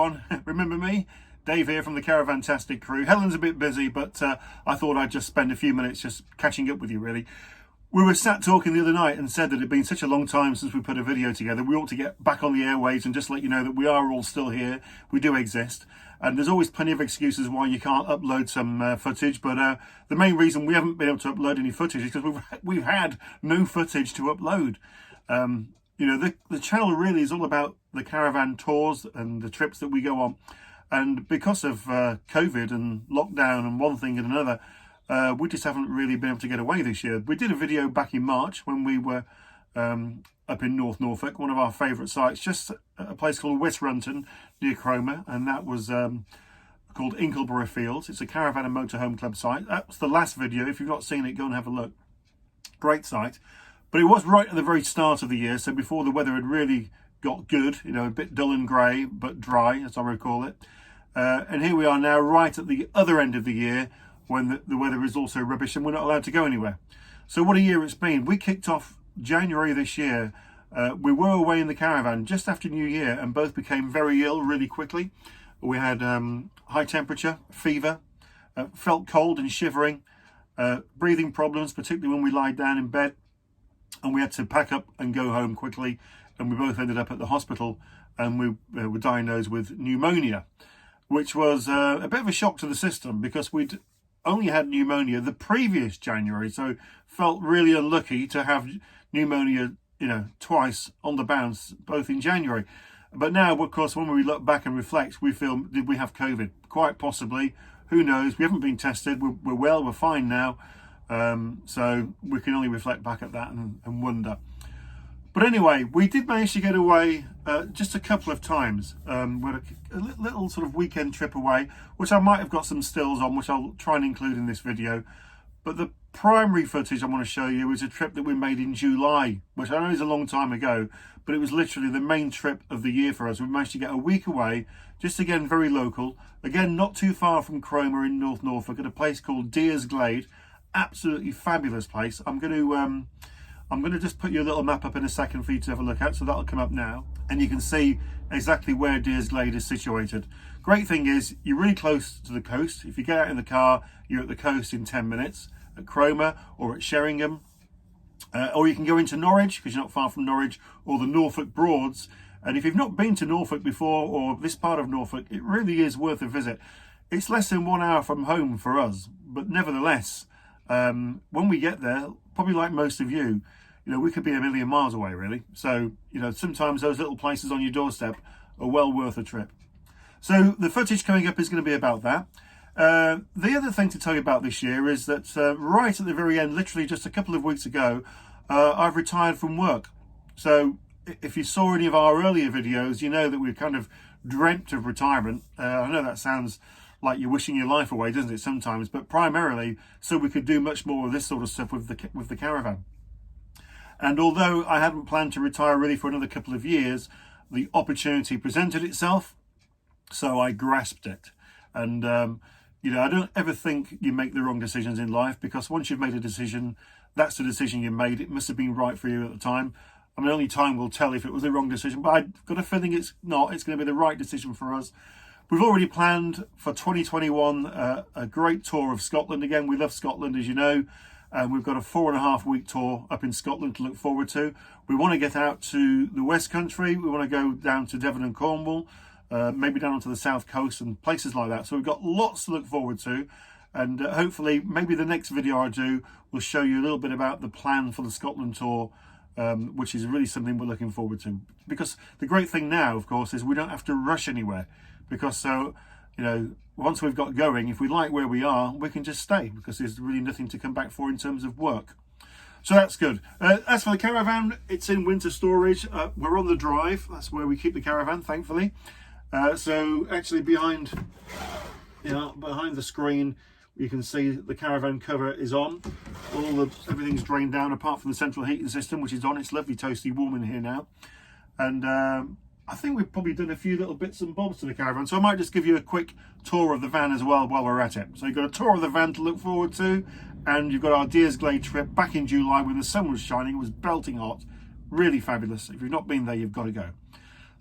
everyone. Remember me? Dave here from the Caravantastic crew. Helen's a bit busy, but I thought I'd just spend a few minutes just catching up with you, really. We were sat talking the other night and said that it had been such a long time since we put a video together. We ought to get back on the airwaves and just let you know that we are all still here. We do exist. And there's always plenty of excuses why you can't upload some footage. But the main reason we haven't been able to upload any footage is because we've had no footage to upload. You know, the channel really is all about the caravan tours and the trips that we go on. And because of COVID and lockdown and one thing and another, we just haven't really been able to get away this year. We did a video back in March when we were up in Norfolk, one of our favourite sites, just a place called West Runton near Cromer, and that was called Inkleborough Fields. It's a caravan and motorhome club site. That was the last video. If you've not seen it, go and have a look. Great site. But it was right at the very start of the year, so before the weather had really got good, you know, a bit dull and grey, but dry, as I recall it. And here we are now, right at the other end of the year, when the weather is also rubbish and we're not allowed to go anywhere. So what a year it's been. We kicked off January this year. We were away in the caravan just after New Year and both became very ill really quickly. We had high temperature, fever, felt cold and shivering, breathing problems, particularly when we lied down in bed. And we had to pack up and go home quickly. And we both ended up at the hospital and we were diagnosed with pneumonia, which was a bit of a shock to the system because we'd only had pneumonia the previous January. So felt really unlucky to have pneumonia, you know, twice on the bounce, both in January. But now, of course, when we look back and reflect, we feel, did we have COVID? Quite possibly. Who knows? We haven't been tested. We're well, we're fine now. So we can only reflect back at that and wonder. But anyway, we did manage to get away just a couple of times. We had a little sort of weekend trip away, which I might have got some stills on, which I'll try and include in this video. But the primary footage I want to show you is a trip that we made in July, which I know is a long time ago, but it was literally the main trip of the year for us. We managed to get a week away, just again, very local. Again, not too far from Cromer in North Norfolk, at a place called Deersglade. Absolutely fabulous place. I'm going to just put you a little map up in a second for you to have a look at, so that'll come up now. And you can see exactly where Deersglade is situated. Great thing is, you're really close to the coast. If you get out in the car, you're at the coast in 10 minutes, at Cromer or at Sheringham. Or you can go into Norwich, because you're not far from Norwich, or the Norfolk Broads. And if you've not been to Norfolk before, or this part of Norfolk, it really is worth a visit. It's less than 1 hour from home for us, but nevertheless, when we get there, probably like most of you, you know, we could be a million miles away, really. So, you know, sometimes those little places on your doorstep are well worth a trip. So the footage coming up is going to be about that. The other thing to tell you about this year is that right at the very end, literally just a couple of weeks ago, I've retired from work. So if you saw any of our earlier videos, you know that we kind of dreamt of retirement. I know that sounds like you're wishing your life away, doesn't it, sometimes? But primarily so we could do much more of this sort of stuff with the caravan. And although I hadn't planned to retire really for another couple of years, the opportunity presented itself, so I grasped it. And, you know, I don't ever think you make the wrong decisions in life, because once you've made a decision, that's the decision you made. It must have been right for you at the time. I mean, only time will tell if it was the wrong decision, but I've got a feeling it's not. It's going to be the right decision for us. We've already planned for 2021 a great tour of Scotland. Again, we love Scotland, as you know. And we've got a 4.5-week tour up in Scotland to look forward to. We want to get out to the West Country. We want to go down to Devon and Cornwall, maybe down onto the South Coast and places like that. So we've got lots to look forward to. And hopefully, maybe the next video I do will show you a little bit about the plan for the Scotland tour, which is really something we're looking forward to. Because the great thing now, of course, is we don't have to rush anywhere. Because so, you know, once we've got going, if we like where we are, we can just stay, because there's really nothing to come back for in terms of work. So that's good. As for the caravan, it's in winter storage. We're on the drive. That's where we keep the caravan, thankfully. So actually behind the screen, you can see the caravan cover is on. Everything's drained down apart from the central heating system, which is on. It's lovely, toasty, warm in here now. And I think we've probably done a few little bits and bobs to the caravan, so I might just give you a quick tour of the van as well while we're at it. So you've got a tour of the van to look forward to, and you've got our Deersglade trip back in July when the sun was shining. It was belting hot, really fabulous. If you've not been there, you've got to go.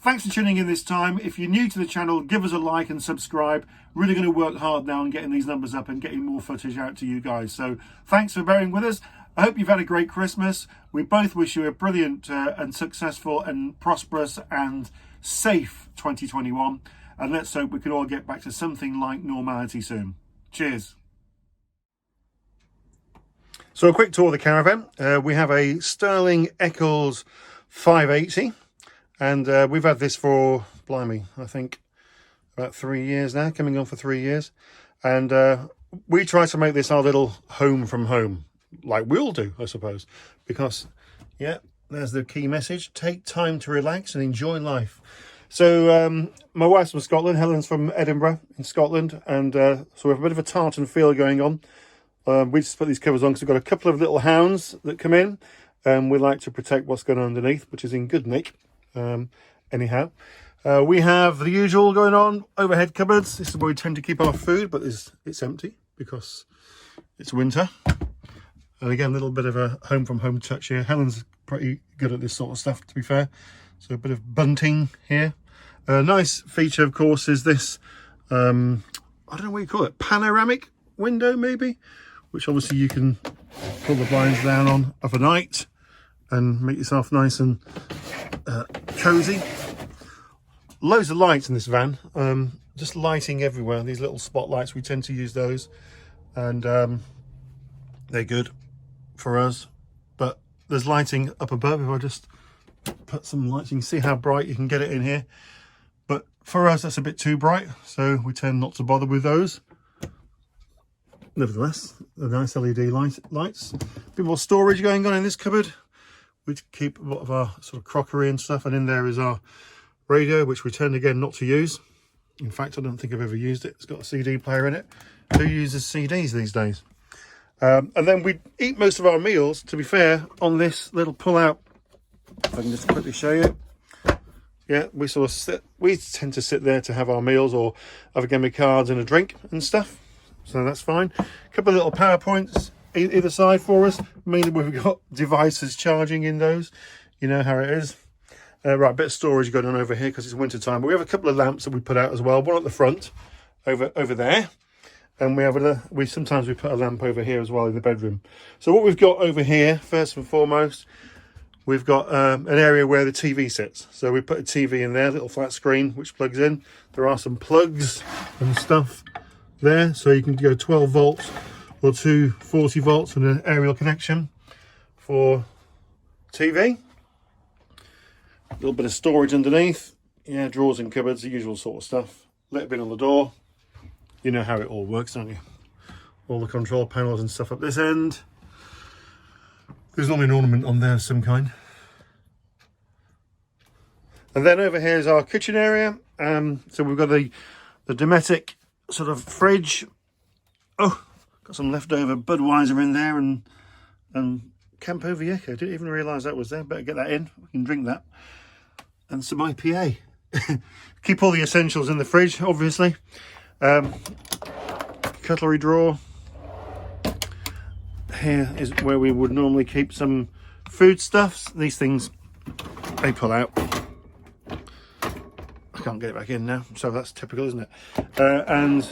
Thanks for tuning in this time. If you're new to the channel, give us a like and subscribe. Really going to work hard now on getting these numbers up and getting more footage out to you guys. So thanks for bearing with us. I hope you've had a great Christmas. We both wish you a brilliant and successful and prosperous and safe 2021. And let's hope we can all get back to something like normality soon. Cheers. So a quick tour of the caravan. We have a Sterling Eccles 580. And we've had this for, blimey, I think about 3 years now, coming on for 3 years. And we try to make this our little home from home, like we all do, I suppose. Because, yeah, there's the key message. Take time to relax and enjoy life. So my wife's from Scotland, Helen's from Edinburgh in Scotland. And so we have a bit of a tartan feel going on. We just put these covers on because we've got a couple of little hounds that come in. And we like to protect what's going on underneath, which is in good nick. Anyhow, we have the usual going on, overhead cupboards. This is where we tend to keep our food, but it's empty because it's winter. And again, a little bit of a home from home touch here. Helen's pretty good at this sort of stuff, to be fair. So a bit of bunting here. A nice feature, of course, is this, I don't know what you call it, panoramic window maybe, which obviously you can pull the blinds down on overnight and make yourself nice and cozy. Loads of lights in this van, just lighting everywhere. These little spotlights, we tend to use those, and they're good for us. But there's lighting up above. If I just put some lights, you can see how bright you can get it in here. But for us, that's a bit too bright, so we tend not to bother with those. Nevertheless, the nice LED lights. A bit more storage going on in this cupboard. We keep a lot of our sort of crockery and stuff, and in there is our radio, which we tend again not to use. In fact, I don't think I've ever used it. It's got a CD player in it. Who uses CDs these days? And then we eat most of our meals, to be fair, on this little pull-out. If I can just quickly show you. Yeah, we tend to sit there to have our meals or have a game of cards and a drink and stuff. So that's fine. A couple of little power points either side for us. Mainly we've got devices charging in those. You know how it is. Right, a bit of storage going on over here because it's winter time. But we have a couple of lamps that we put out as well. One at the front, over there, and we sometimes put a lamp over here as well in the bedroom. So what we've got over here, first and foremost, we've got an area where the TV sits. So we put a TV in there, a little flat screen which plugs in. There are some plugs and stuff there, so you can go 12 volts or two 40 volts and an aerial connection for TV. A little bit of storage underneath. Yeah, drawers and cupboards, the usual sort of stuff. Little bit on the door. You know how it all works, don't you? All the control panels and stuff up this end. There's normally an ornament on there of some kind. And then over here is our kitchen area. So we've got the Dometic sort of fridge. Oh, got some leftover Budweiser in there and Campo Viejo. Didn't even realise that was there. Better get that in. We can drink that. And some IPA. Keep all the essentials in the fridge, obviously. Cutlery drawer. Here is where we would normally keep some foodstuffs. These things, they pull out. I can't get it back in now, so that's typical, isn't it? And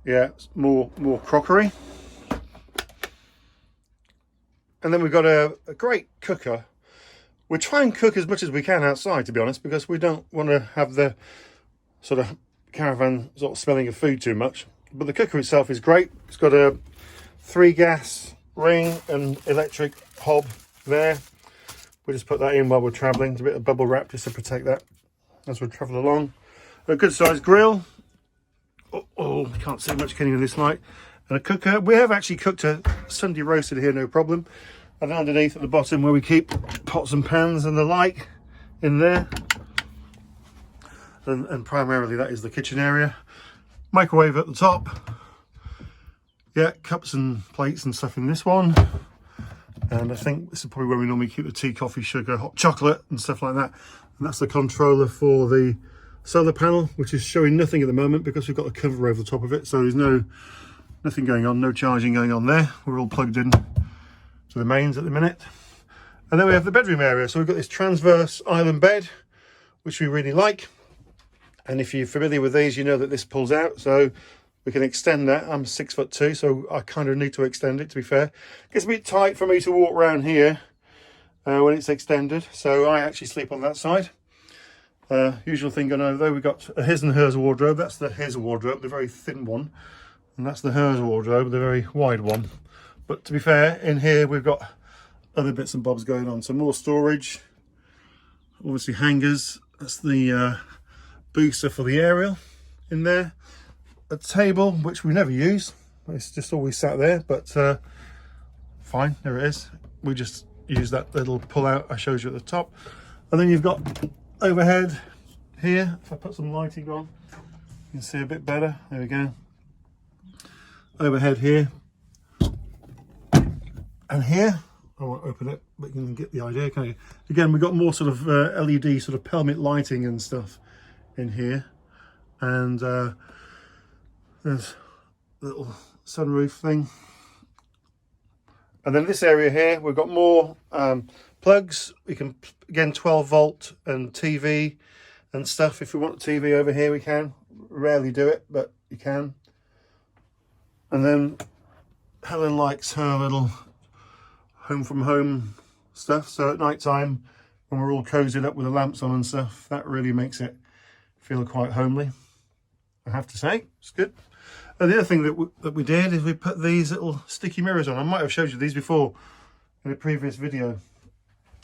yeah, more crockery. And then we've got a great cooker. We try and cook as much as we can outside, to be honest, because we don't want to have the sort of caravan sort of smelling of food too much. But the cooker itself is great. It's got a 3 gas ring and electric hob there. We just put that in while we're travelling. It's a bit of bubble wrap just to protect that as we travel along. A good sized grill. Oh, can't see much can you in this light. And a cooker. We have actually cooked a Sunday roasted here, no problem. And then underneath at the bottom where we keep pots and pans and the like in there. And primarily that is the kitchen area. Microwave at the top. Yeah, cups and plates and stuff in this one. And I think this is probably where we normally keep the tea, coffee, sugar, hot chocolate and stuff like that. And that's the controller for the solar panel, which is showing nothing at the moment because we've got a cover over the top of it. So there's nothing going on, no charging going on there. We're all plugged in to the mains at the minute. And then we have the bedroom area. So we've got this transverse island bed, which we really like. And if you're familiar with these, you know that this pulls out, so we can extend that. I'm 6'2", so I kind of need to extend it, to be fair. It gets a bit tight for me to walk around here when it's extended, so I actually sleep on that side. Usual thing going over there, we've got a his and hers wardrobe. That's the his wardrobe, the very thin one. And that's the hers wardrobe, the very wide one. But to be fair, in here we've got other bits and bobs going on. Some more storage, obviously hangers. That's the booster for the aerial in there. A table, which we never use. It's just always sat there, but fine, there it is. We just use that little pull out I showed you at the top. And then you've got overhead here. If I put some lighting on, you can see a bit better. There we go. Overhead here. And here, I won't open it, but you can get the idea, can't you? Again, we've got more sort of LED sort of pelmet lighting and stuff in here. And there's a little sunroof thing. And then this area here, we've got more plugs. We can, again, 12 volt and TV and stuff. If we want TV over here, we can. Rarely do it, but you can. And then Helen likes her little home from home stuff. So at night time, when we're all cozied up with the lamps on and stuff, that really makes it feel quite homely, I have to say. It's good. And the other thing that we did is we put these little sticky mirrors on. I might have showed you these before in a previous video.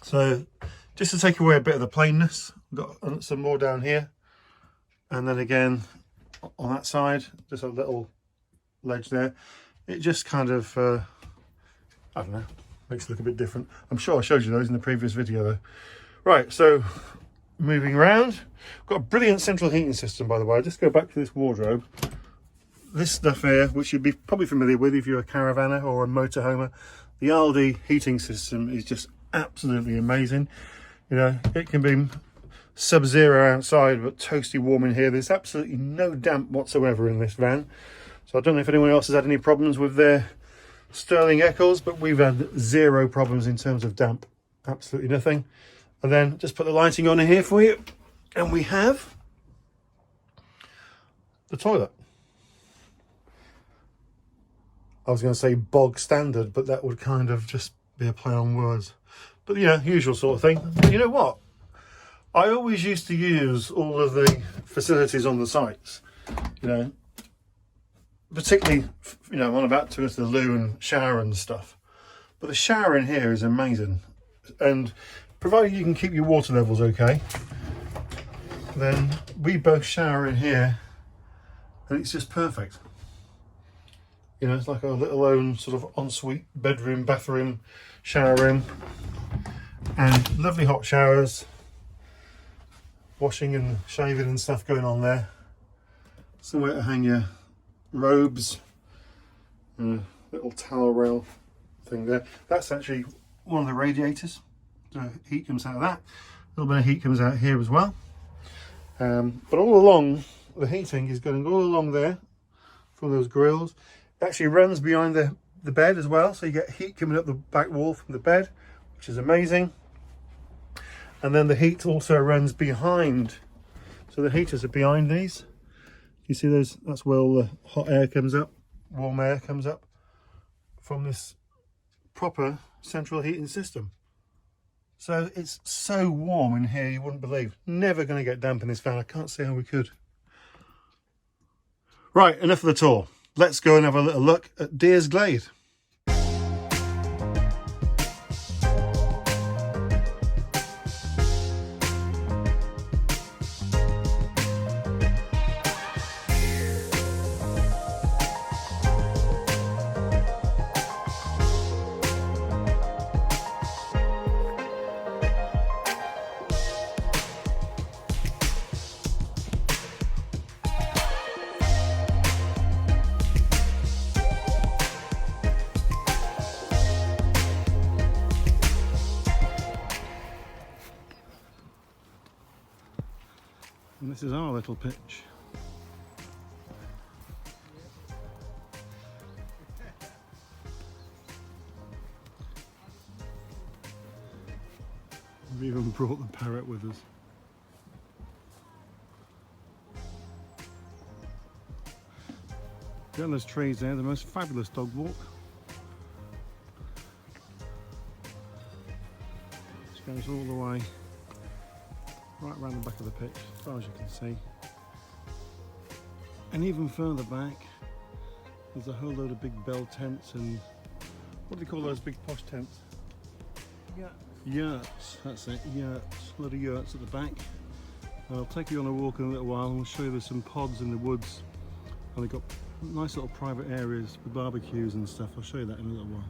So just to take away a bit of the plainness, we've got some more down here. And then again, on that side, just a little ledge there. It just kind of, I don't know, makes it look a bit different. I'm sure I showed you those in the previous video though. Right, so moving around, got a brilliant central heating system, by the way. I'll just go back to this wardrobe. This stuff here, which you'd be probably familiar with if you're a caravaner or a motorhomer, the Aldi heating system is just absolutely amazing. You know, it can be sub-zero outside, but toasty warm in here. There's absolutely no damp whatsoever in this van. So I don't know if anyone else has had any problems with their Sterling Eccles, but we've had zero problems in terms of damp. Absolutely nothing. And then just put the lighting on in here for you. And we have the toilet. I was going to say bog standard, but that would kind of just be a play on words. But yeah, usual sort of thing. But you know what? I always used to use all of the facilities on the sites, you know, particularly, you know, on about to the loo and shower and stuff. But the shower in here is amazing. And provided you can keep your water levels okay, then we both shower in here and it's just perfect. You know, it's like a little own sort of ensuite bedroom, bathroom, shower room, and lovely hot showers, washing and shaving and stuff going on there. Somewhere to hang your robes, and a little towel rail thing there. That's actually one of the radiators. So heat comes out of that. A little bit of heat comes out here as well. But all along, the heating is going all along there from those grills. It actually runs behind the bed as well, so you get heat coming up the back wall from the bed, which is amazing. And then the heat also runs behind, so the heaters are behind these. You see those? That's where all the hot air comes up, warm air comes up from this proper central heating system. So it's so warm in here you wouldn't believe. Never going to get damp in this van. I can't see how we could. Right, enough of the tour. Let's go and have a little look at Deersglade. And this is our little pitch. We've even brought the parrot with us. Behind those trees there, the most fabulous dog walk. This goes all the way right around the back of the pitch, as far as you can see. And even further back, there's a whole load of big bell tents and what do they call those big posh tents? Yurts, that's it, yurts. A lot of yurts at the back. I'll take you on a walk in a little while and we'll show you there's some pods in the woods and they've got nice little private areas with barbecues and stuff. I'll show you that in a little while.